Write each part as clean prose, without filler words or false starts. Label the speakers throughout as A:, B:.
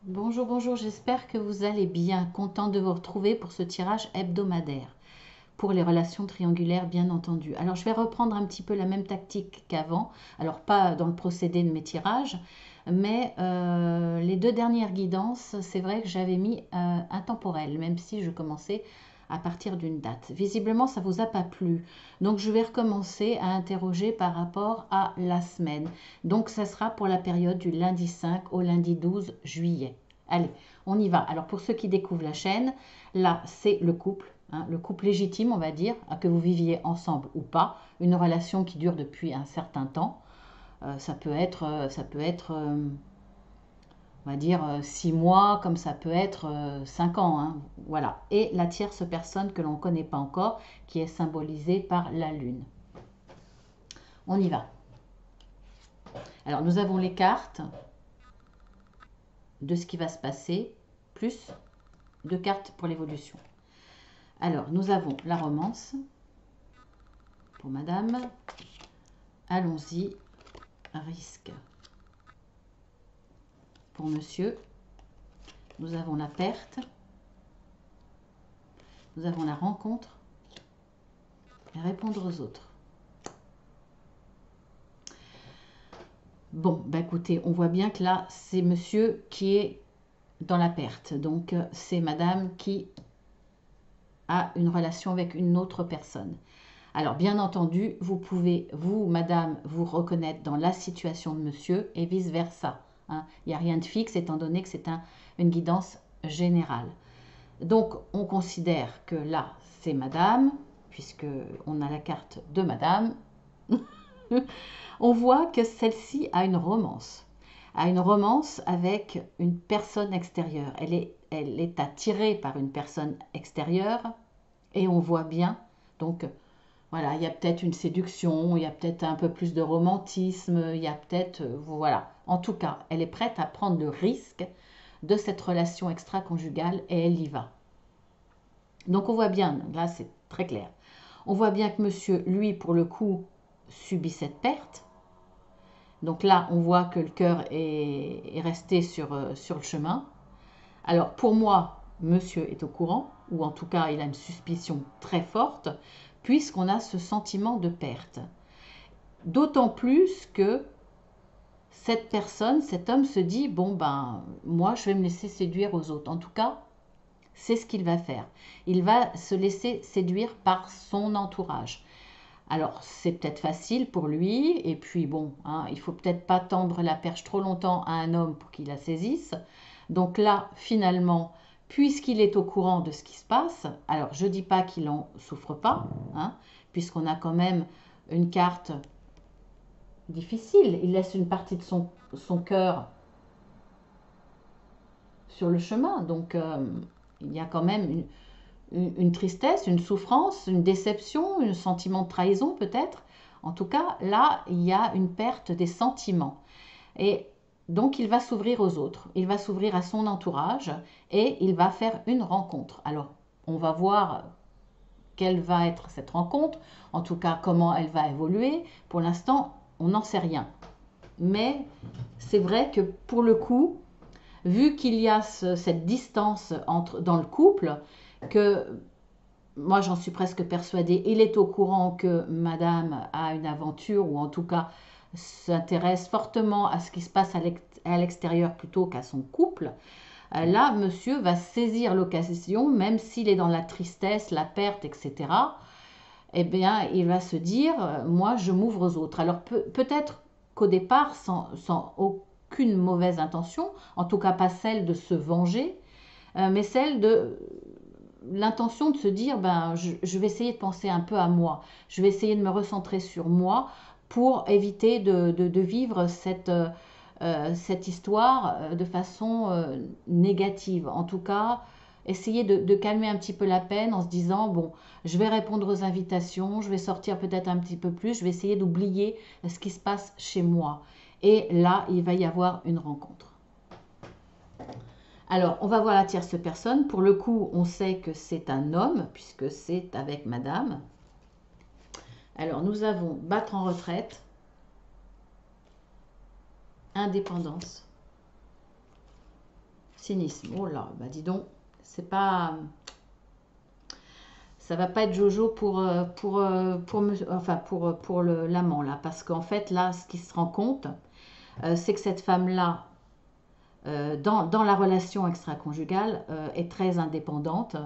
A: Bonjour, bonjour, j'espère que vous allez bien. Content de vous retrouver pour ce tirage hebdomadaire. Pour les relations triangulaires, bien entendu. Alors, je vais reprendre un petit peu la même tactique qu'avant. Alors, pas dans le procédé de mes tirages, mais les deux dernières guidances, c'est vrai que j'avais mis un temporel, même si je commençais à partir d'une date. Visiblement, ça ne vous a pas plu. Donc, je vais recommencer à interroger par rapport à la semaine. Donc, ça sera pour la période du lundi 5 au lundi 12 juillet. Allez, on y va. Alors, pour ceux qui découvrent la chaîne, là, c'est le couple. Le couple légitime, on va dire, que vous viviez ensemble ou pas, une relation qui dure depuis un certain temps. Ça peut être, on va dire, 6 mois, comme ça peut être 5 ans. Voilà. Et la tierce personne que l'on ne connaît pas encore, qui est symbolisée par la lune. On y va. Alors, nous avons les cartes de ce qui va se passer, plus 2 cartes pour l'évolution. Alors, nous avons la romance pour madame. Allons-y. Risque. Pour monsieur, nous avons la perte. Nous avons la rencontre. Et répondre aux autres. Bon, bah écoutez, on voit bien que là, c'est monsieur qui est dans la perte. Donc, c'est madame qui a une relation avec une autre personne. Alors, bien entendu, vous pouvez, vous, madame, vous reconnaître dans la situation de monsieur et vice-versa. Il n'y a rien de fixe étant donné que c'est une guidance générale. Donc, on considère que là, c'est madame, puisque on a la carte de madame. On voit que celle-ci a une romance. A une romance avec une personne extérieure. Elle est attirée par une personne extérieure et on voit bien, donc voilà, il y a peut-être une séduction, il y a peut-être un peu plus de romantisme, il y a peut-être, voilà. En tout cas, elle est prête à prendre le risque de cette relation extra-conjugale et elle y va. Donc on voit bien, là c'est très clair, on voit bien que monsieur, lui, pour le coup, subit cette perte. Donc là, on voit que le cœur est resté sur le chemin. Alors pour moi, monsieur est au courant, ou en tout cas il a une suspicion très forte, puisqu'on a ce sentiment de perte. D'autant plus que cette personne, cet homme se dit, bon ben, moi je vais me laisser séduire aux autres. En tout cas, c'est ce qu'il va faire. Il va se laisser séduire par son entourage. Alors, c'est peut-être facile pour lui, et puis bon, il faut peut-être pas tendre la perche trop longtemps à un homme pour qu'il la saisisse. Donc là, finalement, puisqu'il est au courant de ce qui se passe, alors je ne dis pas qu'il n'en souffre pas, puisqu'on a quand même une carte difficile. Il laisse une partie de son cœur sur le chemin, donc il y a quand même une tristesse, une souffrance, une déception, un sentiment de trahison peut-être. En tout cas, là, il y a une perte des sentiments. Et donc, il va s'ouvrir aux autres, il va s'ouvrir à son entourage et il va faire une rencontre. Alors, on va voir quelle va être cette rencontre, en tout cas comment elle va évoluer. Pour l'instant, on n'en sait rien. Mais c'est vrai que pour le coup, vu qu'il y a cette distance dans le couple, que moi j'en suis presque persuadée, il est au courant que madame a une aventure, ou en tout cas s'intéresse fortement à ce qui se passe à l'extérieur plutôt qu'à son couple. Là, monsieur va saisir l'occasion, même s'il est dans la tristesse, la perte, etc. Eh bien, il va se dire, moi, je m'ouvre aux autres. Alors, peut-être qu'au départ, sans aucune mauvaise intention, en tout cas pas celle de se venger, mais celle de l'intention de se dire, ben, je vais essayer de penser un peu à moi. Je vais essayer de me recentrer sur moi pour éviter de vivre cette histoire de façon négative. En tout cas, essayer de calmer un petit peu la peine en se disant, bon, je vais répondre aux invitations, je vais sortir peut-être un petit peu plus, je vais essayer d'oublier ce qui se passe chez moi. Et là, il va y avoir une rencontre. Alors, on va voir la tierce personne. Pour le coup, on sait que c'est un homme, puisque c'est avec madame. Alors, nous avons battre en retraite, indépendance, cynisme. Oh là, bah dis donc, c'est pas... Ça va pas être Jojo pour l'amant, là. Parce qu'en fait, là, ce qui se rend compte, c'est que cette femme-là, dans la relation extra-conjugale, est très indépendante.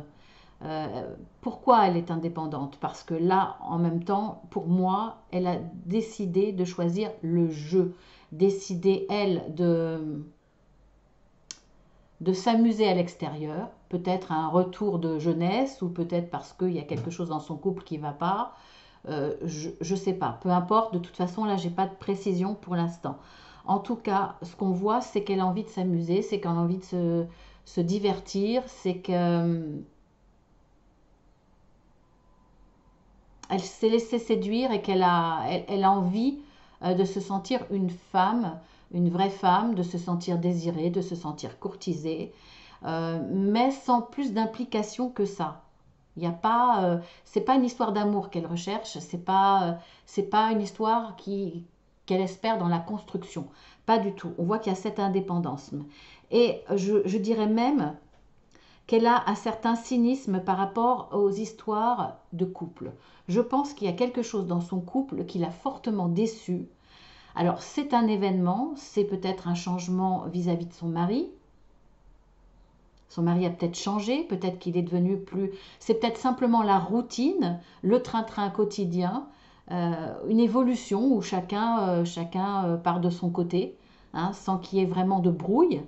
A: Pourquoi elle est indépendante? Parce que là, en même temps, pour moi, elle a décidé de choisir le jeu. Décidé, elle, de s'amuser à l'extérieur, peut-être un retour de jeunesse, ou peut-être parce qu'il y a quelque chose dans son couple qui ne va pas, je ne sais pas, peu importe, de toute façon là j'ai pas de précision pour l'instant. En tout cas, ce qu'on voit, c'est qu'elle a envie de s'amuser, c'est qu'elle a envie de se divertir, c'est que elle s'est laissée séduire et elle a envie de se sentir une femme, une vraie femme, de se sentir désirée, de se sentir courtisée, mais sans plus d'implication que ça. Il y a pas, c'est pas une histoire d'amour qu'elle recherche, c'est pas une histoire qu'elle espère dans la construction. Pas du tout. On voit qu'il y a cette indépendance. Et je dirais même qu'elle a un certain cynisme par rapport aux histoires de couple. Je pense qu'il y a quelque chose dans son couple qui l'a fortement déçue. Alors c'est un événement, c'est peut-être un changement vis-à-vis de son mari. Son mari a peut-être changé, peut-être qu'il est devenu plus... C'est peut-être simplement la routine, le train-train quotidien, une évolution où chacun part de son côté, hein, sans qu'il y ait vraiment de brouille.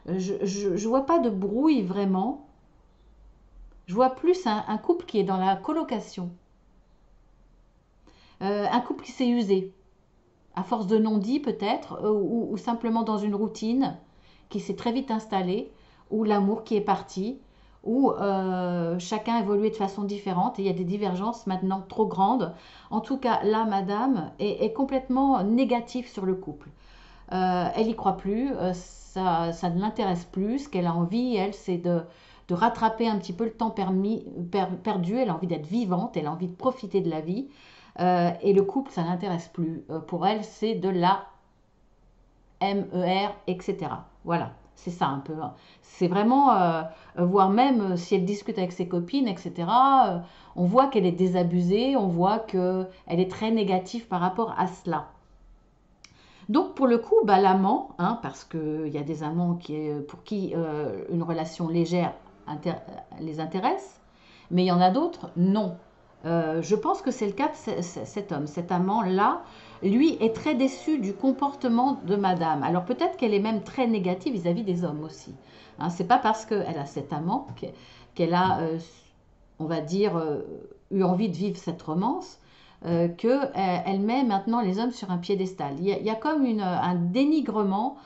A: Je ne vois pas de brouille vraiment. Je vois plus un couple qui est dans la colocation. Un couple qui s'est usé, à force de non-dit peut-être, ou simplement dans une routine qui s'est très vite installée, ou l'amour qui est parti, où chacun évoluait de façon différente et il y a des divergences maintenant trop grandes. En tout cas, là, madame est complètement négative sur le couple. Elle n'y croit plus, ça ne l'intéresse plus. Ce qu'elle a envie, elle, c'est de rattraper un petit peu le temps perdu. Elle a envie d'être vivante, elle a envie de profiter de la vie. Et le couple, ça n'intéresse plus. Pour elle, c'est de la MER, etc. Voilà, c'est ça un peu. C'est vraiment, voire même si elle discute avec ses copines, etc., on voit qu'elle est désabusée, on voit qu'elle est très négative par rapport à cela. Donc pour le coup, bah, l'amant, hein, parce qu'il y a des amants pour qui une relation légère les intéresse, mais il y en a d'autres, non. Je pense que c'est le cas de cet homme. Cet amant-là, lui, est très déçu du comportement de madame. Alors peut-être qu'elle est même très négative vis-à-vis des hommes aussi. Hein, c'est pas parce qu'elle a cet amant qu'elle a, on va dire, eu envie de vivre cette romance qu'elle met maintenant les hommes sur un piédestal. Il y a comme un dénigrement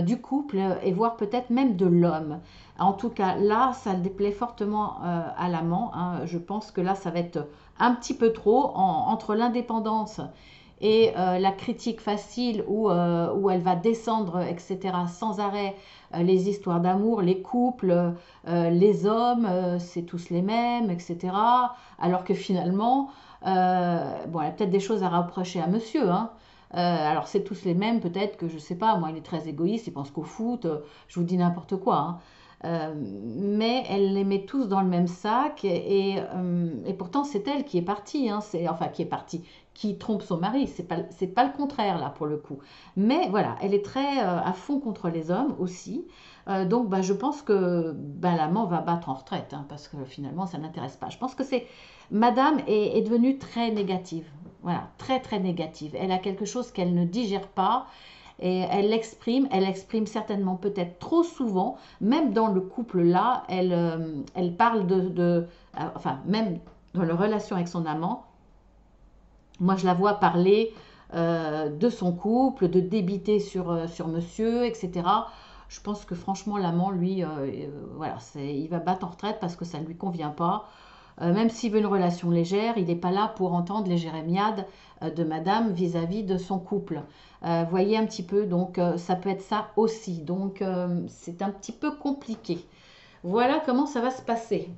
A: du couple et voire peut-être même de l'homme. En tout cas, là, ça le déplaît fortement à l'amant. Hein. Je pense que là, ça va être un petit peu trop entre l'indépendance et la critique facile où elle va descendre, etc., sans arrêt, les histoires d'amour, les couples, les hommes, c'est tous les mêmes, etc. Alors que finalement, bon, elle a peut-être des choses à reprocher à monsieur, hein. Alors c'est tous les mêmes, peut-être que je sais pas, moi il est très égoïste, il pense qu'au foot, je vous dis n'importe quoi, hein. Mais elle les met tous dans le même sac et pourtant c'est elle qui est partie, hein, enfin qui est partie, qui trompe son mari, c'est pas le contraire là pour le coup. Mais voilà, elle est très à fond contre les hommes aussi. Donc bah, je pense que bah, l'amant va battre en retraite, hein, parce que finalement ça n'intéresse pas. Je pense que c'est Madame est devenue très négative. Voilà, très très négative. Elle a quelque chose qu'elle ne digère pas et elle l'exprime certainement peut-être trop souvent, même dans le couple là, elle parle enfin même dans la relation avec son amant, moi je la vois parler de son couple, de débiter sur monsieur, etc. Je pense que franchement l'amant, lui, voilà, il va battre en retraite parce que ça ne lui convient pas. Même s'il veut une relation légère, il n'est pas là pour entendre les jérémiades de madame vis-à-vis de son couple. Voyez un petit peu, donc ça peut être ça aussi. Donc c'est un petit peu compliqué. Voilà comment ça va se passer.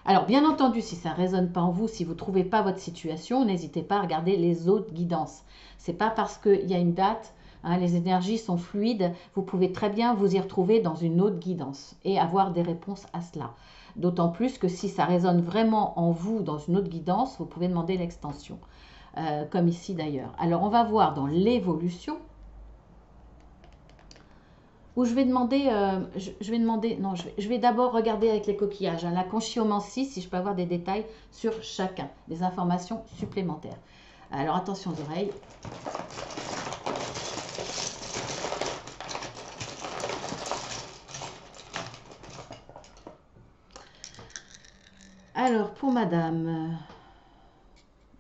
A: Alors bien entendu, si ça ne résonne pas en vous, si vous ne trouvez pas votre situation, n'hésitez pas à regarder les autres guidances. C'est pas parce qu'il y a une date Hein, les énergies sont fluides, vous pouvez très bien vous y retrouver dans une autre guidance et avoir des réponses à cela. D'autant plus que si ça résonne vraiment en vous dans une autre guidance, vous pouvez demander l'extension, comme ici d'ailleurs. Alors on va voir dans l'évolution, où je vais demander, non, je vais d'abord regarder avec les coquillages, hein, la conchyomancie, si je peux avoir des détails sur chacun, des informations supplémentaires. Alors attention aux oreilles. Alors, pour madame,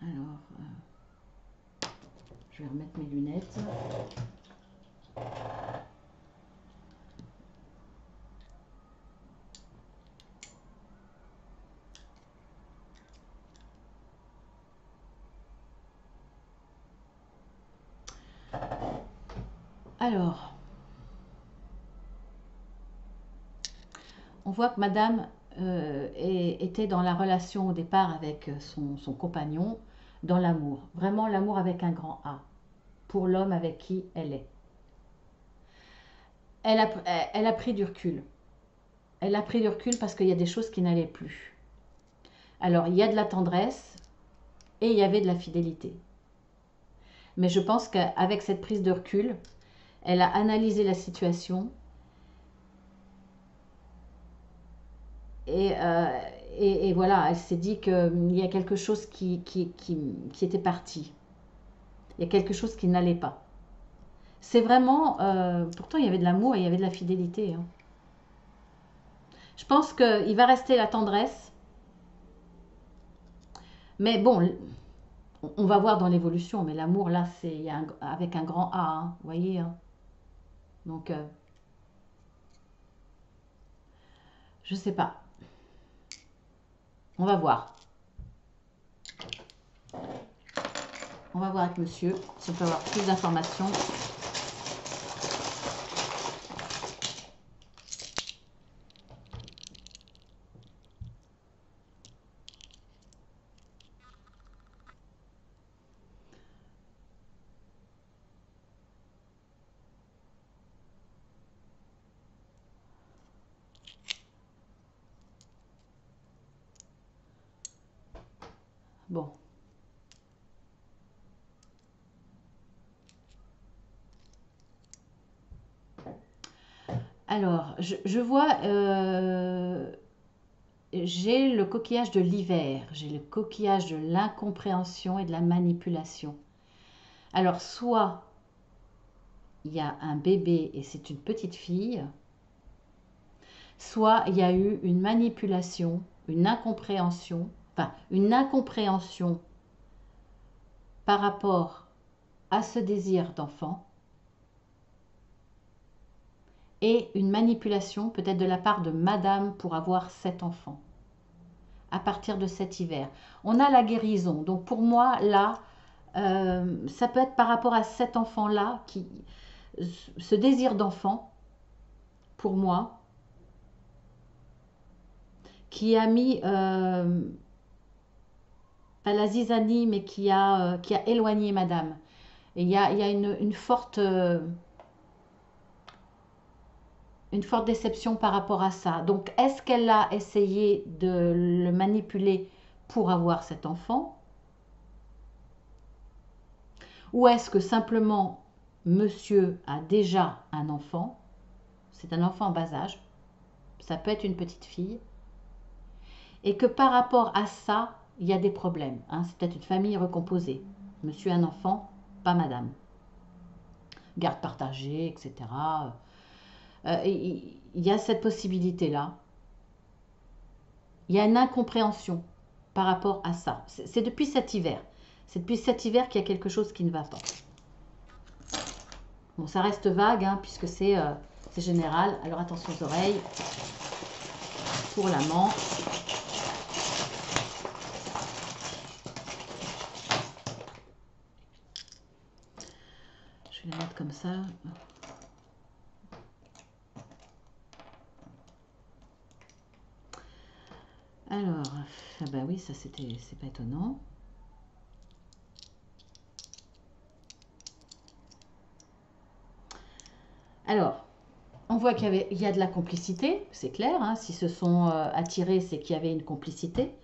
A: alors, je vais remettre mes lunettes. Alors, on voit que madame était dans la relation au départ avec son compagnon, dans l'amour. Vraiment l'amour avec un grand A, pour l'homme avec qui elle est. Elle a pris du recul. Elle a pris du recul parce qu'il y a des choses qui n'allaient plus. Alors, il y a de la tendresse et il y avait de la fidélité. Mais je pense qu'avec cette prise de recul, elle a analysé la situation et voilà, elle s'est dit qu'il y a quelque chose qui était parti. Il y a quelque chose qui n'allait pas. C'est vraiment... pourtant, il y avait de l'amour et il y avait de la fidélité. Hein. Je pense qu'il va rester la tendresse. Mais bon, on va voir dans l'évolution. Mais l'amour, là, c'est avec un grand A. Hein, vous voyez hein. Donc, je sais pas. On va voir. On va voir avec monsieur si on peut avoir plus d'informations. Bon. Alors, je vois, j'ai le coquillage de l'hiver, j'ai le coquillage de l'incompréhension et de la manipulation. Alors, soit il y a un bébé et c'est une petite fille, soit il y a eu une manipulation, une incompréhension par rapport à ce désir d'enfant et une manipulation peut-être de la part de madame pour avoir cet enfant à partir de cet hiver. On a la guérison. Donc pour moi, là, ça peut être par rapport à cet enfant-là, ce désir d'enfant, pour moi, qui a mis, pas la zizanie, mais qui a éloigné madame. Et il y a une forte déception par rapport à ça. Donc, est-ce qu'elle a essayé de le manipuler pour avoir cet enfant? Ou est-ce que simplement monsieur a déjà un enfant? C'est un enfant en bas âge. Ça peut être une petite fille. Et que par rapport à ça, il y a des problèmes. Hein. C'est peut-être une famille recomposée. Monsieur a un enfant, pas madame. Garde partagée, etc. Il y a cette possibilité-là. Il y a une incompréhension par rapport à ça. C'est depuis cet hiver. C'est depuis cet hiver qu'il y a quelque chose qui ne va pas. Bon, ça reste vague, hein, puisque c'est général. Alors attention aux oreilles. Pour l'amant. Je vais la mettre comme ça. Alors, ah bah oui, ça c'est pas étonnant. « … … … … … … … … … … … … … … … … … … … … … … … … … … … … … … … … … … … … … … … … … … … … … … … … … … … … … … … … … … … … … Alors, on voit il y a de la complicité, c'est clair. Hein, s'ils se sont attirés, c'est qu'il y avait une complicité.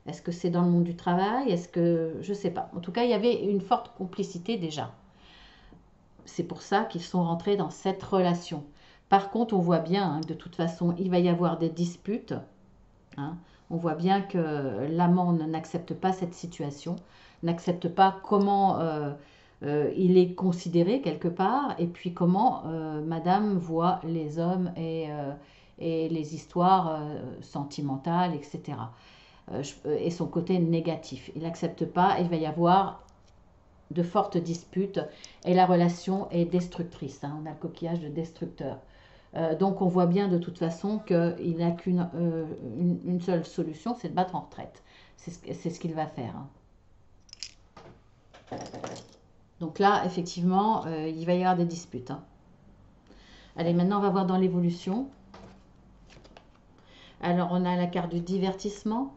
A: Est-ce que c'est dans le monde du travail? Est-ce que... Je ne sais pas. En tout cas, il y avait une forte complicité déjà. C'est pour ça qu'ils sont rentrés dans cette relation. Par contre, on voit bien, hein, de toute façon, il va y avoir des disputes. Hein. On voit bien que l'amant n'accepte pas cette situation, n'accepte pas comment il est considéré quelque part, et puis comment Madame voit les hommes et les histoires sentimentales, etc. Et son côté négatif. Il n'accepte pas, il va y avoir de fortes disputes, et la relation est destructrice. Hein. On a le coquillage de destructeur. Donc on voit bien de toute façon qu'il n'a qu'une une seule solution, c'est de battre en retraite. C'est ce qu'il va faire. Hein. Donc là, effectivement, il va y avoir des disputes. Hein. Allez, maintenant on va voir dans l'évolution. Alors on a la carte du divertissement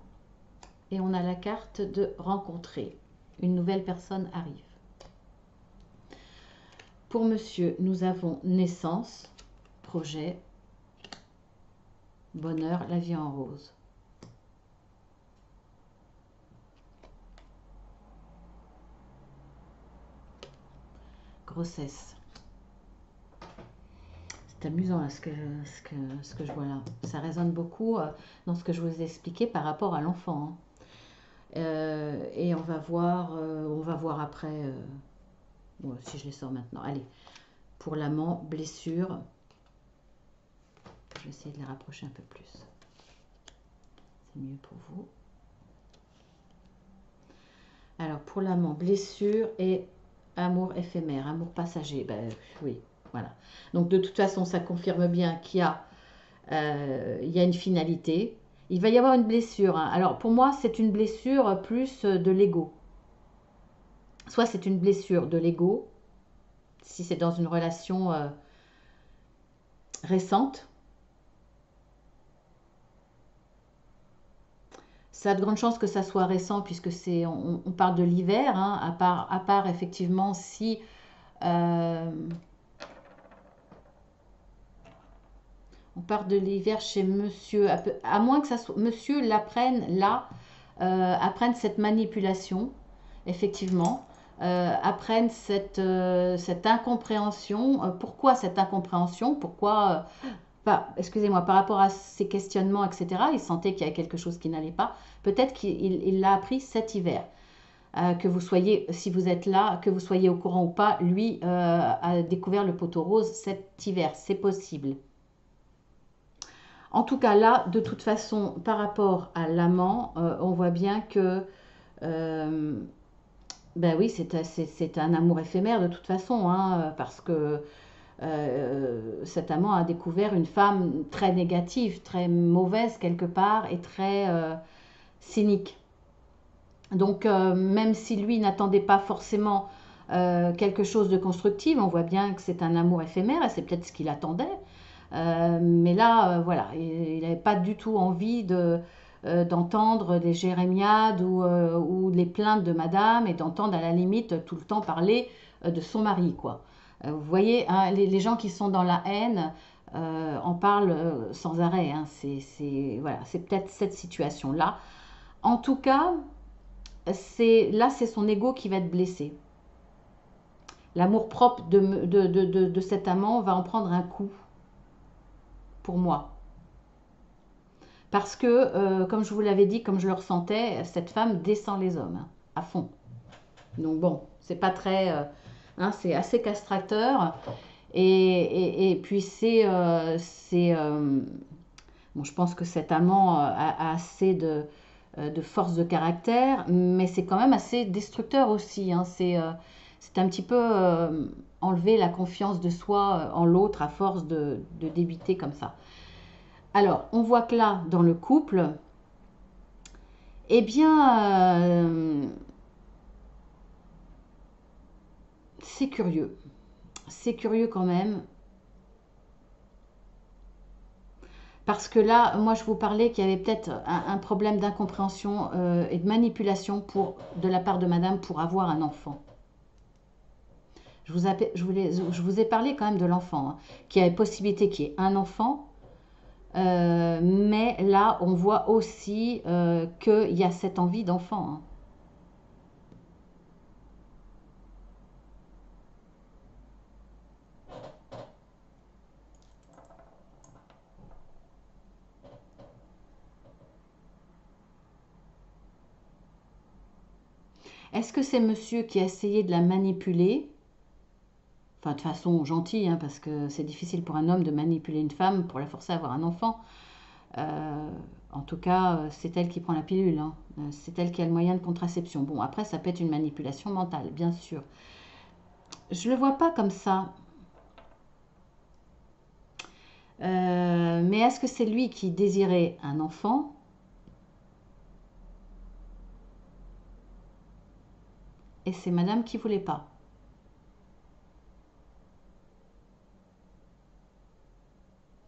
A: et on a la carte de rencontrer. Une nouvelle personne arrive. Pour monsieur, nous avons naissance, projet, bonheur, la vie en rose. Grossesse. C'est amusant là, ce que je vois là. Ça résonne beaucoup dans ce que je vous ai expliqué par rapport à l'enfant. Hein. Et on va voir après, bon, si je les sors maintenant. Allez, pour l'amant, blessure. Je vais essayer de les rapprocher un peu plus. C'est mieux pour vous. Alors, pour l'amant, blessure et amour éphémère, amour passager. Ben oui, voilà. Donc, de toute façon, ça confirme bien qu'il y a, une finalité. Il va y avoir une blessure. Hein. Alors, pour moi, c'est une blessure plus de l'ego. Soit c'est une blessure de l'ego, si c'est dans une relation récente. Ça a de grandes chances que ça soit récent puisque on parle de l'hiver, hein, à part effectivement si on parle de l'hiver chez monsieur, à moins que ça soit, monsieur l'apprenne là, apprenne cette manipulation, effectivement, apprenne cette incompréhension. Pourquoi cette incompréhension? Pourquoi excusez-moi, par rapport à ses questionnements, etc., il sentait qu'il y avait quelque chose qui n'allait pas. Peut-être qu'il l'a appris cet hiver. Que vous soyez, si vous êtes là, que vous soyez au courant ou pas, lui a découvert le poteau rose cet hiver. C'est possible. En tout cas, là, de toute façon, par rapport à l'amant, on voit bien que ben oui, c'est un amour éphémère de toute façon, hein, parce que cet amant a découvert une femme très négative, très mauvaise quelque part et très cynique. Donc même si lui n'attendait pas forcément quelque chose de constructif, on voit bien que c'est un amour éphémère et c'est peut-être ce qu'il attendait. Mais là, voilà, il n'avait pas du tout envie d'entendre des jérémiades ou les plaintes de madame et d'entendre à la limite tout le temps parler de son mari, quoi. Vous voyez, hein, les gens qui sont dans la haine en parlent sans arrêt. Hein. Voilà, c'est peut-être cette situation-là. En tout cas, là, c'est son ego qui va être blessé. L'amour-propre de cet amant va en prendre un coup, pour moi. Parce que, comme je vous l'avais dit, comme je le ressentais, cette femme descend les hommes, hein, à fond. Donc bon, c'est pas très... hein, c'est assez castrateur. Et puis bon, je pense que cet amant a assez de force de caractère, mais c'est quand même assez destructeur aussi. Hein. C'est un petit peu enlever la confiance de soi en l'autre à force de débiter comme ça. Alors, on voit que là, dans le couple, eh bien, c'est curieux. C'est curieux quand même. Parce que là, moi, je vous parlais qu'il y avait peut-être un problème d'incompréhension et de manipulation de la part de madame pour avoir un enfant. Je vous ai parlé quand même de l'enfant, hein, qui a possibilité qu'il y ait un enfant, mais là, on voit aussi qu'il y a cette envie d'enfant, hein. Est-ce que c'est monsieur qui a essayé de la manipuler? Enfin, de façon gentille, hein, parce que c'est difficile pour un homme de manipuler une femme pour la forcer à avoir un enfant. Euh, En tout cas, c'est elle qui prend la pilule, hein. C'est elle qui a le moyen de contraception. Bon, après, ça peut être une manipulation mentale, bien sûr. Je ne le vois pas comme ça. Mais est-ce que c'est lui qui désirait un enfant et c'est madame qui voulait pas?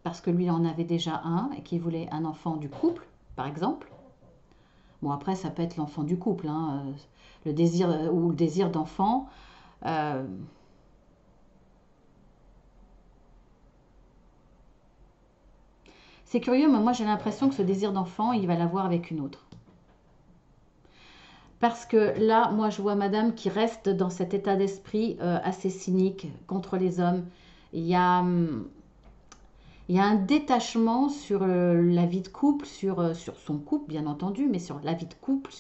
A: Parce que lui en avait déjà un et qui voulait un enfant du couple, par exemple. Bon, après, ça peut être l'enfant du couple, hein, le désir ou le désir d'enfant. Euh, c'est curieux, mais moi j'ai l'impression que ce désir d'enfant, il va l'avoir avec une autre. Parce que là, moi je vois madame qui reste dans cet état d'esprit assez cynique contre les hommes. Il y a, il y a un détachement sur la vie de couple, sur son couple bien entendu, mais sur la vie de couple,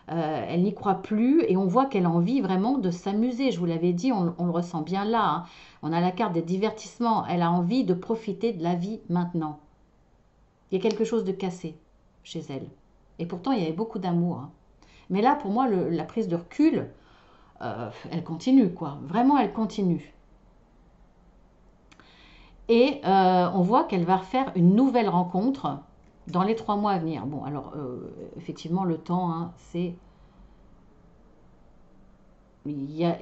A: elle n'y croit plus et on voit qu'elle a envie vraiment de s'amuser. Je vous l'avais dit, on le ressent bien là, hein. On a la carte des divertissements. Elle a envie de profiter de la vie maintenant. Il y a quelque chose de cassé chez elle. Et pourtant, il y avait beaucoup d'amour, hein. Mais là, pour moi, la prise de recul, elle continue, quoi. Vraiment, elle continue. Et on voit qu'elle va refaire une nouvelle rencontre dans les 3 mois à venir. Bon, alors, effectivement, le temps, hein, c'est... Il y a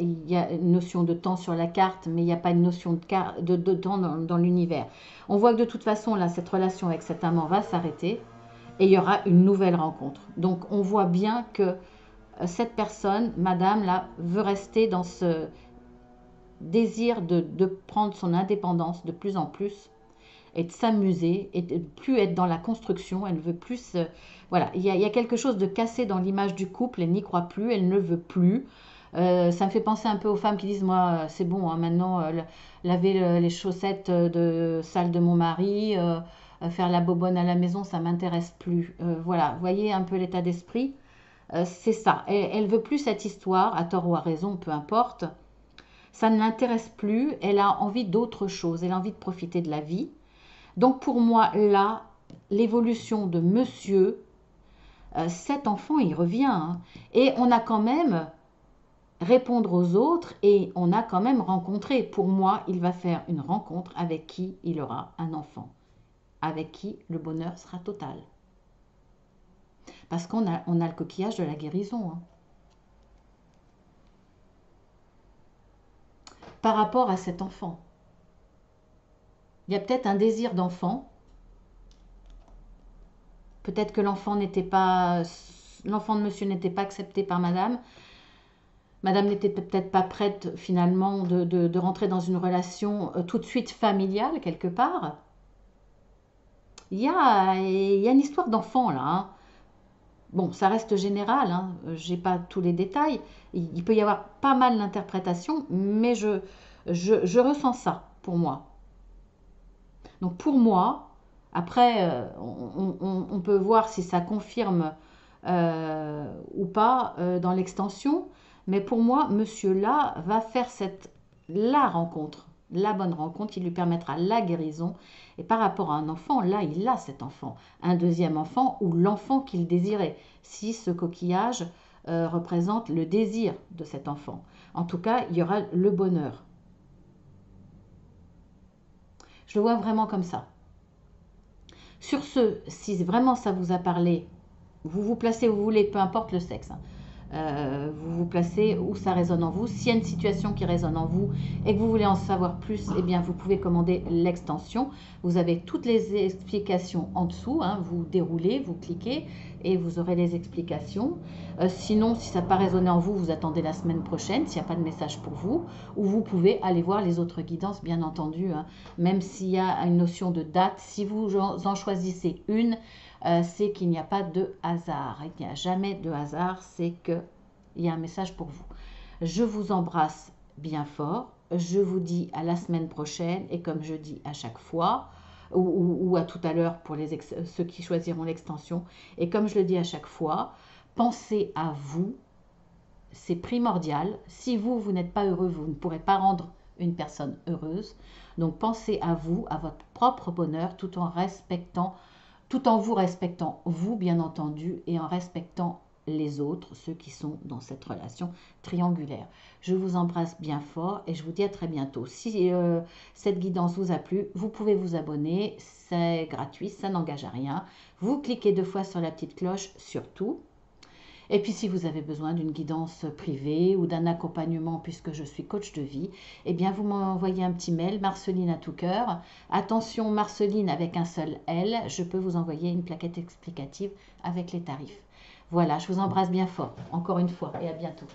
A: une notion de temps sur la carte, mais il n'y a pas une notion de temps dans l'univers. On voit que de toute façon, là, cette relation avec cet amant va s'arrêter et il y aura une nouvelle rencontre. Donc, on voit bien que cette personne, madame, là, veut rester dans ce désir de prendre son indépendance de plus en plus et de s'amuser et de plus être dans la construction. Elle veut plus... voilà, il y a quelque chose de cassé dans l'image du couple. Elle n'y croit plus, elle ne veut plus. Ça me fait penser un peu aux femmes qui disent, moi, c'est bon, hein, maintenant, laver les chaussettes de sales de mon mari, faire la bobonne à la maison, ça m'intéresse plus. Voilà, vous voyez un peu l'état d'esprit. C'est ça. Elle veut plus cette histoire, à tort ou à raison, peu importe. Ça ne l'intéresse plus. Elle a envie d'autre chose. Elle a envie de profiter de la vie. Donc pour moi, là, l'évolution de monsieur, cet enfant, il revient, hein. Et on a quand même répondre aux autres et on a quand même rencontré. Pour moi, il va faire une rencontre avec qui il aura un enfant, avec qui le bonheur sera total. Parce on a le coquillage de la guérison, hein. Par rapport à cet enfant, il y a peut-être un désir d'enfant. Peut-être que l'enfant de monsieur n'était pas accepté par madame. Madame n'était peut-être pas prête finalement de rentrer dans une relation tout de suite familiale quelque part. Il y a une histoire d'enfant là, hein. Bon, ça reste général, hein. Je n'ai pas tous les détails. Il peut y avoir pas mal d'interprétations, mais je ressens ça pour moi. Donc pour moi, après, on peut voir si ça confirme ou pas dans l'extension, mais pour moi, monsieur là va faire la rencontre, la bonne rencontre qui lui permettra la guérison. Et par rapport à un enfant, là, il a cet enfant, un deuxième enfant ou l'enfant qu'il désirait, si ce coquillage représente le désir de cet enfant. En tout cas, il y aura le bonheur. Je le vois vraiment comme ça. Sur ce, si vraiment ça vous a parlé, vous vous placez où vous voulez, peu importe le sexe, hein. Vous vous placez où ça résonne en vous. S'il y a une situation qui résonne en vous et que vous voulez en savoir plus, eh bien vous pouvez commander l'extension. Vous avez toutes les explications en dessous, hein. Vous déroulez, vous cliquez et vous aurez les explications. Sinon, si ça n'a pas résonné en vous, vous attendez la semaine prochaine, s'il n'y a pas de message pour vous, ou vous pouvez aller voir les autres guidances, bien entendu, hein. Même s'il y a une notion de date, si vous en choisissez une, c'est qu'il n'y a pas de hasard. Il n'y a jamais de hasard, c'est qu'il y a un message pour vous. Je vous embrasse bien fort. Je vous dis à la semaine prochaine, et comme je dis à chaque fois, ou à tout à l'heure pour ceux qui choisiront l'extension, et comme je le dis à chaque fois, pensez à vous, c'est primordial. Si vous n'êtes pas heureux, vous ne pourrez pas rendre une personne heureuse. Donc pensez à vous, à votre propre bonheur, tout en vous respectant vous, bien entendu, et en respectant les autres, ceux qui sont dans cette relation triangulaire. Je vous embrasse bien fort et je vous dis à très bientôt. Si cette guidance vous a plu, vous pouvez vous abonner, c'est gratuit, ça n'engage à rien. Vous cliquez 2 fois sur la petite cloche, surtout. Et puis si vous avez besoin d'une guidance privée ou d'un accompagnement, puisque je suis coach de vie, eh bien vous m'envoyez un petit mail, Marceline à tout cœur. Attention, Marceline avec un seul L, je peux vous envoyer une plaquette explicative avec les tarifs. Voilà, je vous embrasse bien fort, encore une fois, et à bientôt.